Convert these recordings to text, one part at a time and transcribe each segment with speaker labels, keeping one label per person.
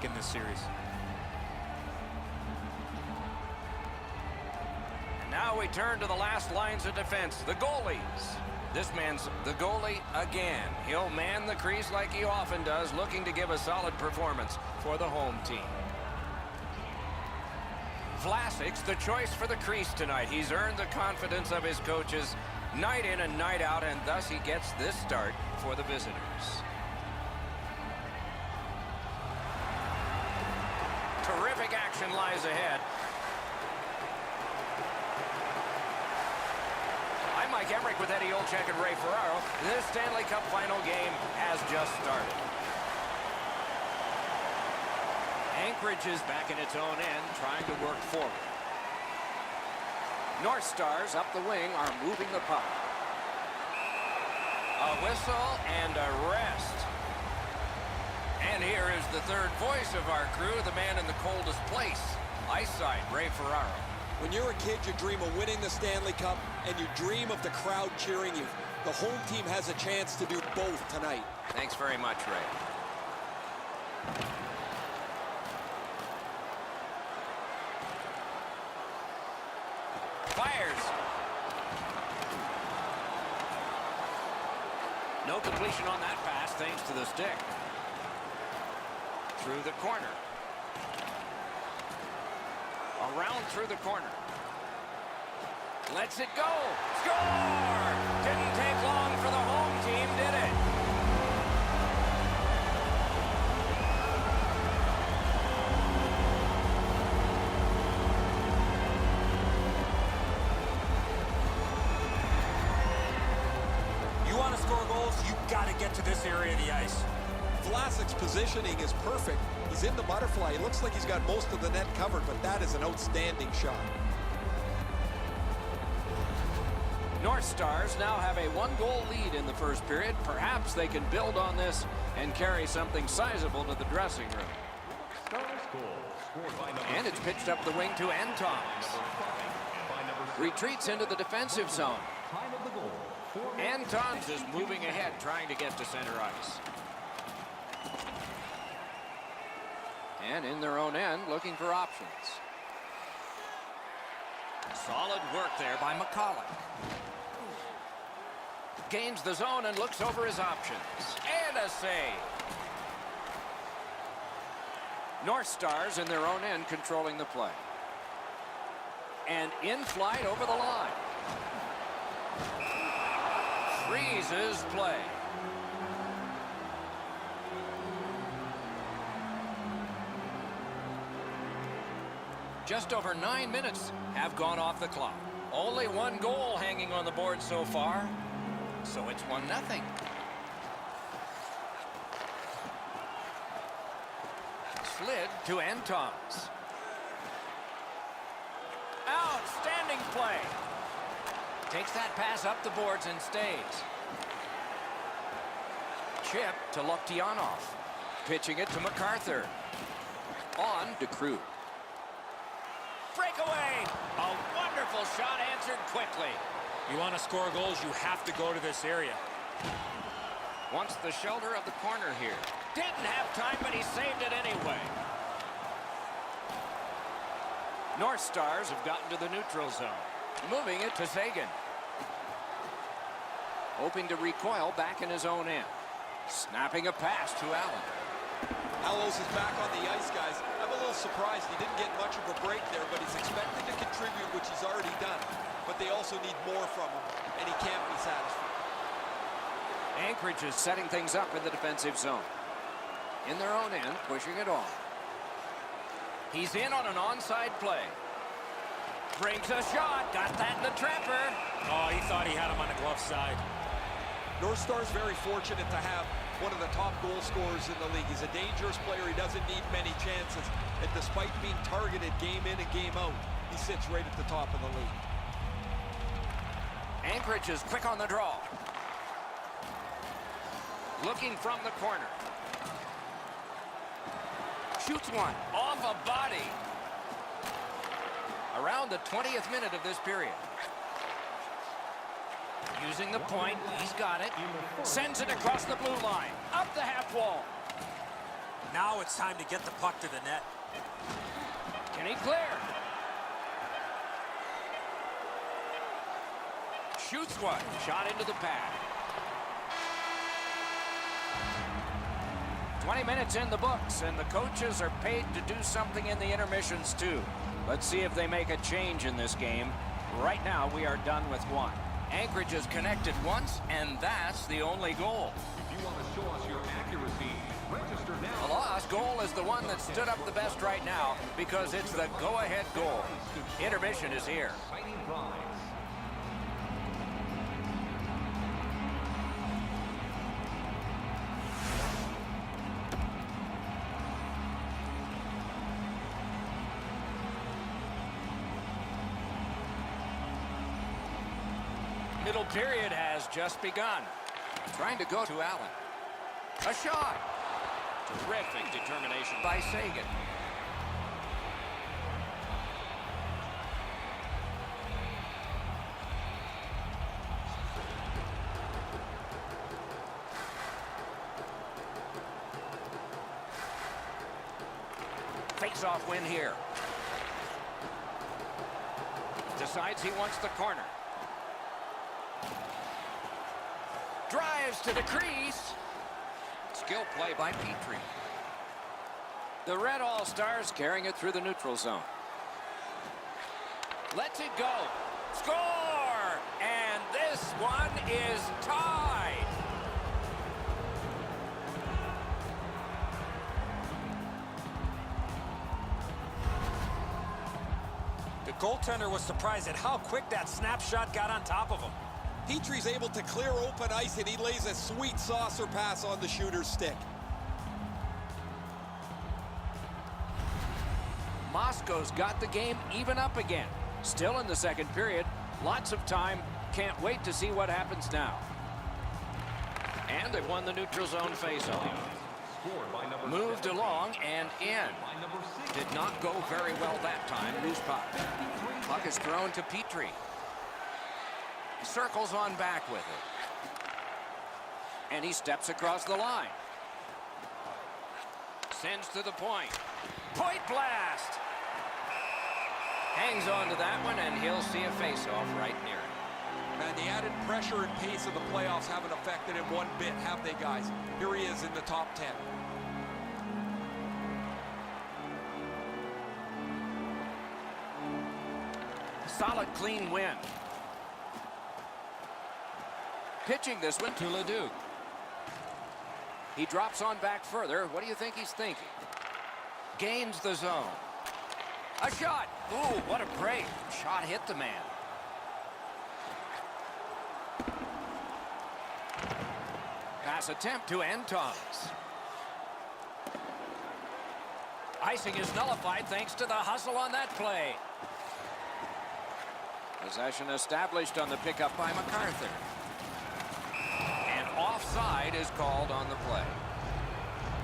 Speaker 1: in this series.
Speaker 2: And now we turn to the last lines of defense, the goalies. This man's the goalie again. He'll man the crease like he often does, looking to give a solid performance for the home team. Vlasic's the choice for the crease tonight. He's earned the confidence of his coaches night in and night out, and thus he gets this start for the visitors. Terrific action lies ahead. I'm Mike Emmerich with Eddie Olczyk and Ray Ferraro. This Stanley Cup final game has just started. Anchorage is back in its own end, trying to work forward. North Stars up the wing are moving the puck. A whistle and a rest. And here is the third voice of our crew, the man in the coldest place, ice side, Ray Ferraro.
Speaker 3: When you're a kid, you dream of winning the Stanley Cup, and you dream of the crowd cheering you. The home team has a chance to do both tonight.
Speaker 2: Thanks very much, Ray. Fires. No completion on that pass thanks to the stick. Through the corner. Around through the corner. Lets it go. Score! Didn't take long for the home team, did it?
Speaker 1: You want to score goals, you got to get to this area of the ice.
Speaker 3: Vlasic's positioning is perfect. He's in the butterfly. It looks like he's got most of the net covered, but that is an outstanding shot.
Speaker 2: North Stars now have a one-goal lead in the first period. Perhaps they can build on this and carry something sizable to the dressing room. And it's pitched up the wing to Antons. Retreats into the defensive zone. Antons is moving ahead, trying to get to center ice. And in their own end, looking for options. Solid work there by McCulloch. Gains the zone and looks over his options. And a save. North Stars in their own end controlling the play. And in flight over the line. Freezes play. Just over 9 minutes have gone off the clock. Only one goal hanging on the board so far, so it's 1-0. Slid to Antons. Outstanding play. Takes that pass up the boards and stays. Chip to Loktionov. Pitching it to MacArthur. On to Crew. Breakaway! A wonderful shot answered quickly.
Speaker 1: You want to score goals, you have to go to this area.
Speaker 2: Wants the shoulder of the corner here. Didn't have time, but he saved it anyway. North Stars have gotten to the neutral zone. Moving it to Sagan. Hoping to recoil back in his own end. Snapping a pass to Allen.
Speaker 3: Allos is back on the ice, guys. I'm a little surprised he didn't get much of a break there, but he's expected to contribute, which he's already done. But they also need more from him, and he can't be satisfied.
Speaker 2: Anchorage is setting things up in the defensive zone. In their own end, pushing it on. He's in on an onside play. Brings a shot. Got that in the trapper.
Speaker 1: Oh, he thought he had him on the glove side.
Speaker 3: North Star's very fortunate to have one of the top goal scorers in the league. He's a dangerous player. He doesn't need many chances. And despite being targeted game in and game out, he sits right at the top of the league.
Speaker 2: Anchorage is quick on the draw. Looking from the corner. Shoots one off a body. Around the 20th minute of this period. Using the point, he's got it. Sends it across the blue line. Up the half wall.
Speaker 1: Now it's time to get the puck to the net.
Speaker 2: Can he clear? Shoots one. Shot into the pad. 20 minutes in the books, and the coaches are paid to do something in the intermissions too. Let's see if they make a change in this game. Right now, we are done with one. Anchorage has connected once, and that's the only goal.
Speaker 4: If you want to show us your accuracy, register now.
Speaker 2: The lost goal is the one that stood up the best right now because it's the go-ahead goal. Intermission is here.
Speaker 4: Exciting prize.
Speaker 2: Middle period has just begun. Trying to go to Allen. A shot. Terrific determination by Sagan. Face-off win here. Decides he wants the corner. Drives to the crease. Skill play by Petrie. The Red All-Stars carrying it through the neutral zone. Lets it go. Score! And this one is tied.
Speaker 1: The goaltender was surprised at how quick that snapshot got on top of him.
Speaker 3: Petrie's able to clear open ice, and he lays a sweet saucer pass on the shooter's stick.
Speaker 2: Moscow's got the game even up again. Still in the second period. Lots of time. Can't wait to see what happens now. And they've won the neutral zone faceoff.
Speaker 4: Scored by number
Speaker 2: Moved
Speaker 4: 7.
Speaker 2: along and in.
Speaker 4: By number 6.
Speaker 2: Did not go very well that time. Loose puck. Puck is thrown to Petrie. Circles on back with it. And he steps across the line. Sends to the point. Point blast! Hangs on to that one, and he'll see a face-off right near it.
Speaker 3: And the added pressure and pace of the playoffs haven't affected him one bit, have they, guys? Here he is in the top 10.
Speaker 2: Solid, clean win. Pitching this one to Leduc. He drops on back further. What do you think he's thinking? Gains the zone. A shot. Ooh, what a break. Shot hit the man. Pass attempt to Antons. Icing is nullified thanks to the hustle on that play. Possession established on the pickup by MacArthur. And offside is called on the play.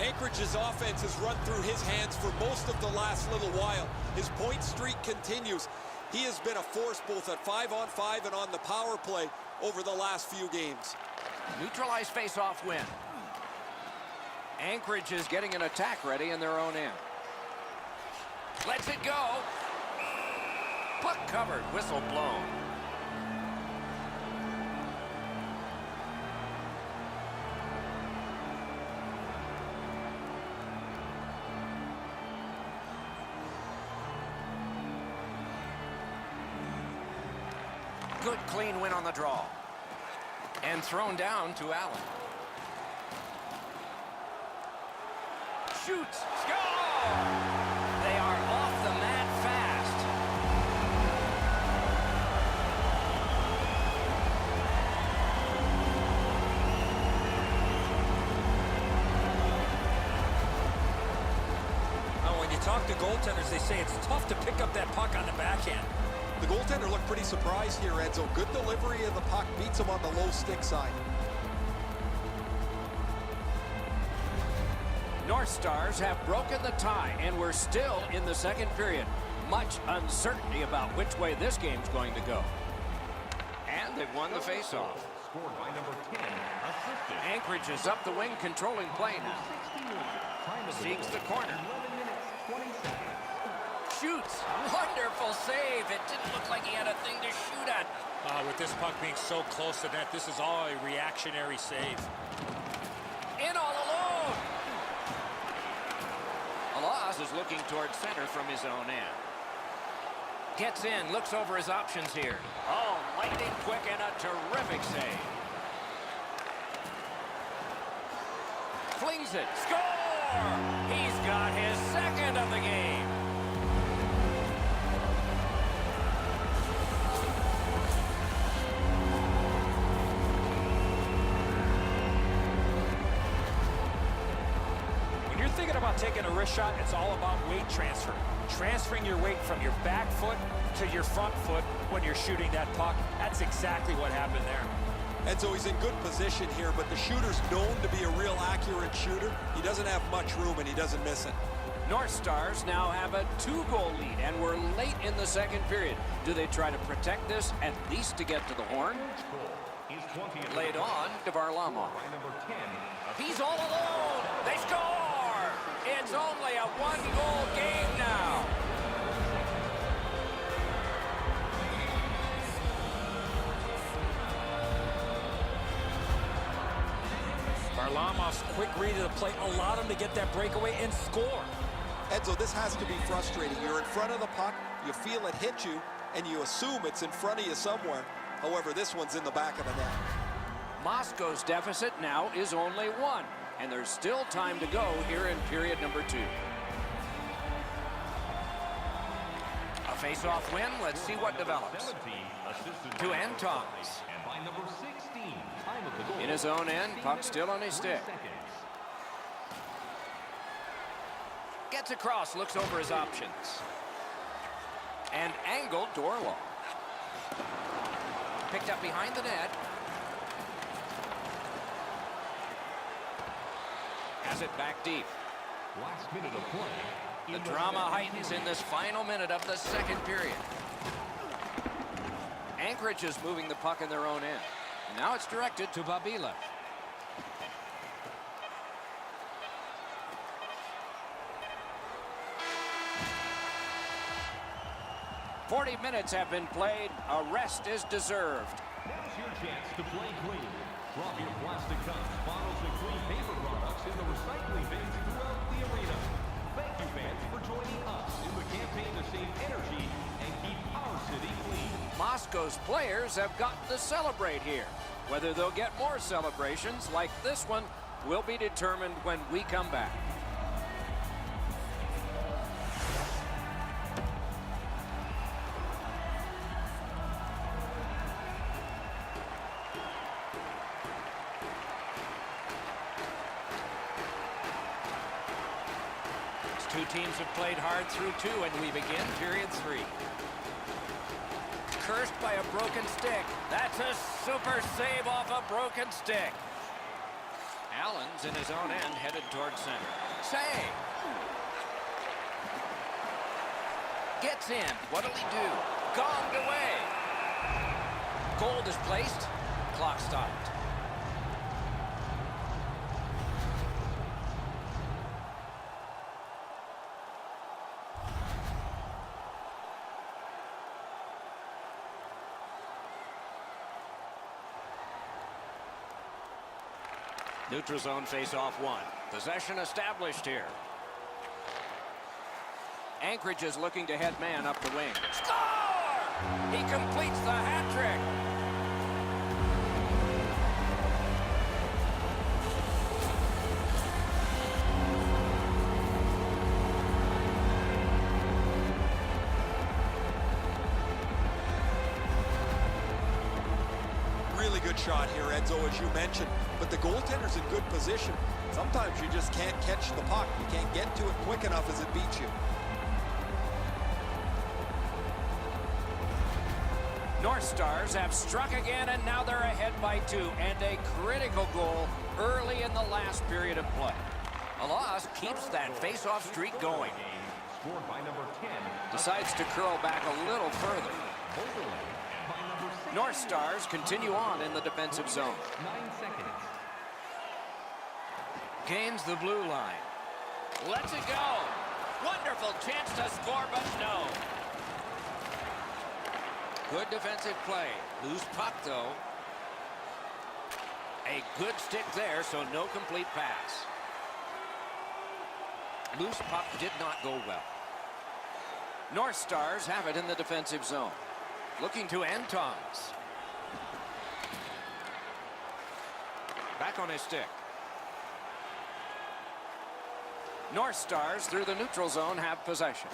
Speaker 3: Anchorage's offense has run through his hands for most of the last little while. His point streak continues. He has been a force both at 5-on-5 and on the power play over the last few games.
Speaker 2: Neutralized face-off win. Anchorage is getting an attack ready in their own end. Lets it go. Puck covered, whistle blown. Good clean win on the draw. And thrown down to Allen. Shoots. Score! They are off the mat fast.
Speaker 1: Now, when you talk to goaltenders, they say it's tough to pick up that puck on the backhand.
Speaker 3: The goaltender looked pretty surprised here, Enzo. Good delivery, and the puck beats him on the low stick side.
Speaker 2: North Stars have broken the tie, and we're still in the second period. Much uncertainty about which way this game's going to go. And they've won the faceoff.
Speaker 4: Scored by number 10. Assisted.
Speaker 2: Anchorage is up the wing, controlling play now.
Speaker 4: 61.
Speaker 2: Seeks the corner.
Speaker 4: 11 minutes, 20 seconds.
Speaker 2: Shoots. Wonderful save. It didn't look like he had a thing to shoot at.
Speaker 1: With this puck being so close to net, this is all a reactionary save.
Speaker 2: In all alone. Alas is looking towards center from his own end. Gets in, looks over his options here. Oh, lightning quick and a terrific save. Flings it. Score! He's got his second of the game.
Speaker 1: When you're thinking about taking a wrist shot, it's all about weight transfer. Transferring your weight from your back foot to your front foot when you're shooting that puck. That's exactly what happened there.
Speaker 3: And so he's in good position here, but the shooter's known to be a real accurate shooter. He doesn't have much room, and he doesn't miss it.
Speaker 2: North Stars now have a 2-goal lead, and we're late in the second period. Do they try to protect this, at least to get to the horn?
Speaker 4: He's 20th.
Speaker 2: Laid on to Varlamov.
Speaker 4: By number 10.
Speaker 2: He's all alone. They score! It's only a 1-goal game now.
Speaker 1: Varlamov's quick read of the play allowed him to get that breakaway and score.
Speaker 3: Enzo, this has to be frustrating. You're in front of the puck, you feel it hit you, and you assume it's in front of you somewhere. However, this one's in the back of the net.
Speaker 2: Moscow's deficit now is only 1, and there's still time to go here in period number 2. A face-off win. Let's see what develops.
Speaker 4: 17, assisted
Speaker 2: To
Speaker 4: by
Speaker 2: Antonis.
Speaker 4: And by number 16, time of the goal.
Speaker 2: In his own end, puck still on his stick.
Speaker 4: 3 seconds.
Speaker 2: Gets across, looks over his options. And angled to Orlov. Picked up behind the net. Has it back deep.
Speaker 4: Last minute of play.
Speaker 2: The drama heightens in this final minute of the second period. Anchorage is moving the puck in their own end. And now it's directed to Babila. "40 minutes have been played. A rest is deserved."
Speaker 4: Now's your chance to play clean. Drop your plastic cups, bottles, and clean paper products in the recycling bins throughout the arena. Thank you, fans, for joining us in the campaign to save energy and keep our city clean.
Speaker 2: Moscow's players have got to celebrate here. Whether they'll get more celebrations like this one will be determined when we come back. Two teams have played hard through 2, and we begin period 3. Cursed by a broken stick. That's a super save off a broken stick. Allen's in his own end, headed towards center. Save. Gets in. What'll he do? Gonged away. Goal is placed. Clock stopped. Neutral zone face-off 1. Possession established here. Anchorage is looking to head man up the wing. Score! He completes the hat trick.
Speaker 3: Really good shot here, Enzo, as you mentioned. But the goaltender's in good position. Sometimes you just can't catch the puck. You can't get to it quick enough as it beats you.
Speaker 2: North Stars have struck again, and now they're ahead by 2. And a critical goal early in the last period of play. Alas keeps that face-off streak going.
Speaker 4: Scored by number 10.
Speaker 2: Decides to curl back a little further. North Stars continue on in the defensive zone.
Speaker 4: 9 seconds.
Speaker 2: Gains the blue line. Lets it go. Wonderful chance to score, but no. Good defensive play. Loose puck, though. A good stick there, so no complete pass. Loose puck did not go well. North Stars have it in the defensive zone. Looking to Antons. Back on his stick. North Stars through the neutral zone have possession.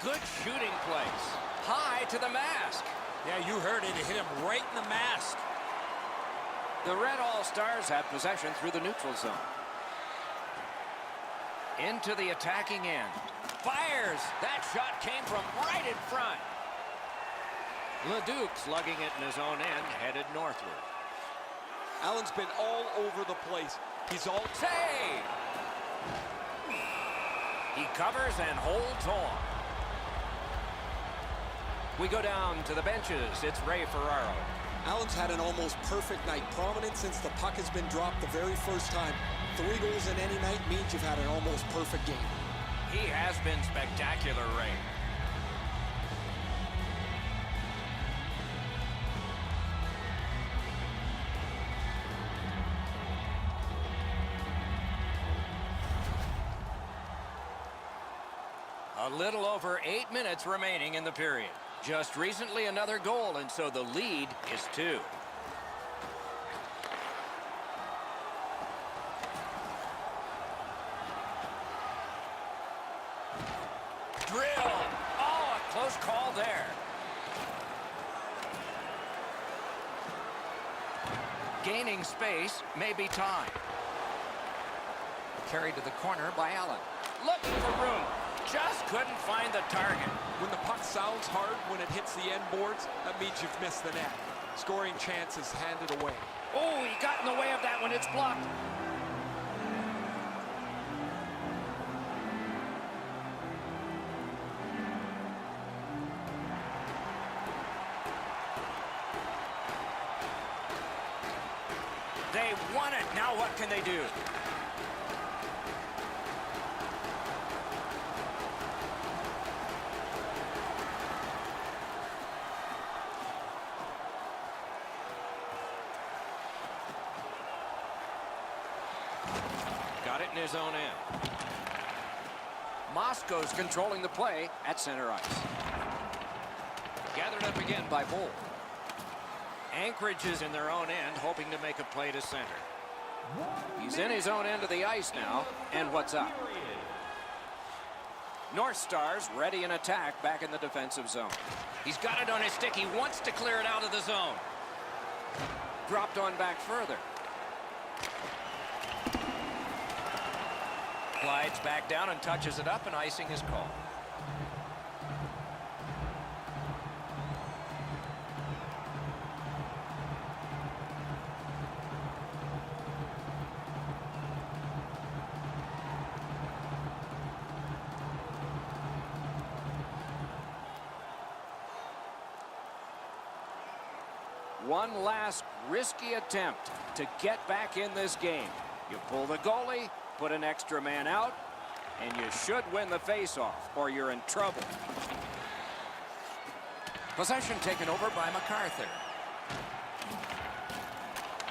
Speaker 2: Good shooting place. High to the mask.
Speaker 1: Yeah, you heard it. It hit him right in the mask.
Speaker 2: The Red All-Stars have possession through the neutral zone. Into the attacking end. Fires. That shot came from right in front. Leduc slugging it in his own end, headed northward.
Speaker 3: Allen's been all over the place. He's all...
Speaker 2: Save! He covers and holds on. We go down to the benches. It's Ray Ferraro.
Speaker 5: Allen's had an almost perfect night. Prominent since the puck has been dropped the very first time. 3 goals in any night means you've had an almost perfect game.
Speaker 2: He has been spectacular, Ray. A little over 8 minutes remaining in the period. Just recently another goal, and so the lead is 2. Drill. Oh, a close call there. Gaining space, maybe time. Carried to the corner by Allen. Looking for room. Just couldn't find the target.
Speaker 3: When the puck sounds hard, when it hits the end boards, that means you've missed the net. Scoring chance is handed away.
Speaker 2: Oh, he got in the way of that one. It's blocked. They won it. Now what can they do? Got it in his own end. Moscow's controlling the play at center ice. Gathered up again by Bull. Anchorage is in their own end, hoping to make a play to center. He's in his own end of the ice now, and what's up? North Stars ready in attack back in the defensive zone. He's got it on his stick. He wants to clear it out of the zone. Dropped on back further. Glides back down and touches it up, and icing is called. One last risky attempt to get back in this game. You pull the goalie, put an extra man out, and you should win the face-off, or you're in trouble. Possession taken over by MacArthur.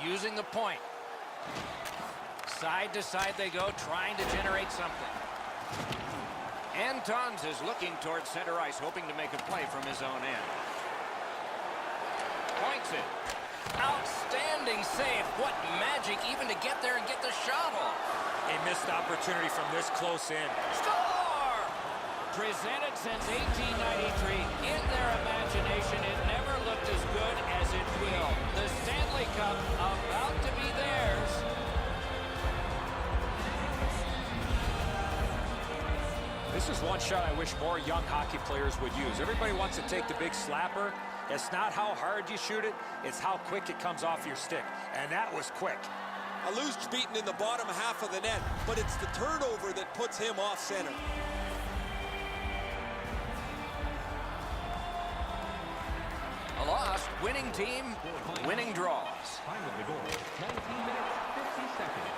Speaker 2: Using the point. Side to side they go, trying to generate something. Antons is looking towards center ice, hoping to make a play from his own end. Points it. Outstanding save. What magic even to get there and get the shot off.
Speaker 1: A missed opportunity from this close in.
Speaker 2: Score! Presented since 1893. In their imagination, it never looked as good as it will. The Stanley Cup about to be theirs.
Speaker 1: This is one shot I wish more young hockey players would use. Everybody wants to take the big slapper. It's not how hard you shoot it, it's how quick it comes off your stick. And that was quick.
Speaker 5: Allou's beaten in the bottom half of the net, but it's the turnover that puts him off center.
Speaker 2: A loss, winning team, winning draws.
Speaker 4: Time of the goal, 19 minutes, 50 seconds.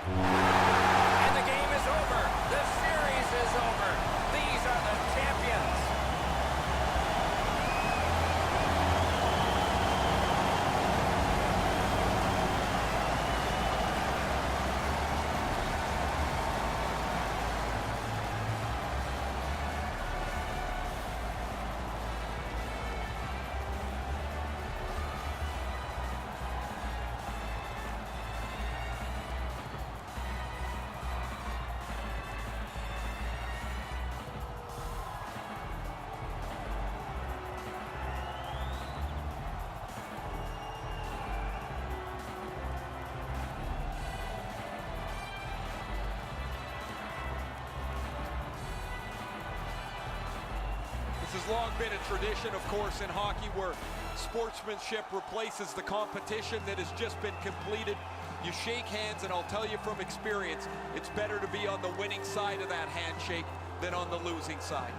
Speaker 2: And the game is over. The series is over. These are the champions.
Speaker 3: This has long been a tradition, of course, in hockey where sportsmanship replaces the competition that has just been completed. You shake hands, and I'll tell you from experience, it's better to be on the winning side of that handshake than on the losing side.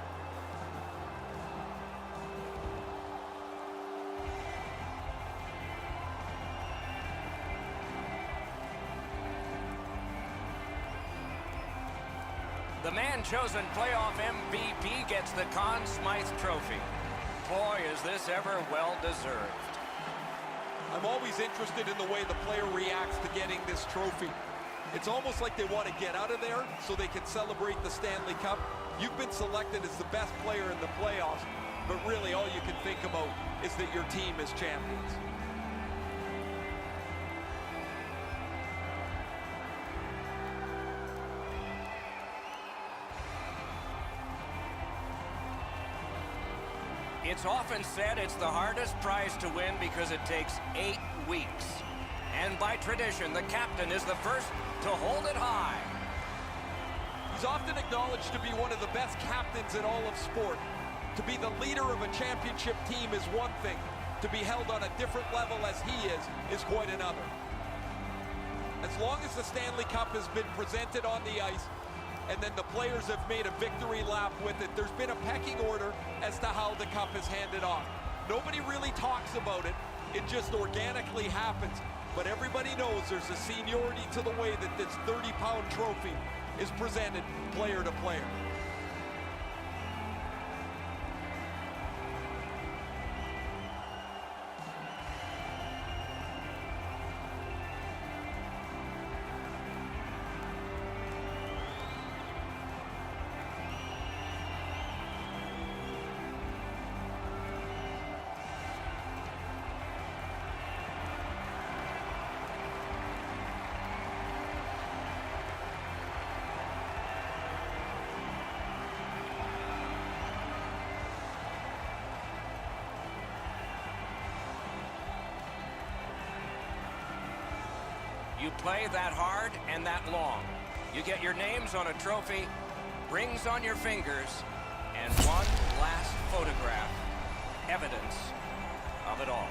Speaker 2: The man-chosen playoff MVP gets the Conn Smythe Trophy. Boy, is this ever well-deserved.
Speaker 3: I'm always interested in the way the player reacts to getting this trophy. It's almost like they want to get out of there so they can celebrate the Stanley Cup. You've been selected as the best player in the playoffs, but really all you can think about is that your team is champions.
Speaker 2: It's often said it's the hardest prize to win because it takes 8 weeks. And by tradition, the captain is the first to hold it high.
Speaker 3: He's often acknowledged to be one of the best captains in all of sport. To be the leader of a championship team is one thing. To be held on a different level as he is quite another. As long as the Stanley Cup has been presented on the ice, and then the players have made a victory lap with it, there's been a pecking order as to how the cup is handed off. Nobody really talks about it. It just organically happens. But everybody knows there's a seniority to the way that this 30-pound trophy is presented player to player.
Speaker 2: You play that hard and that long. You get your names on a trophy, rings on your fingers, and one last photograph. Evidence of it all.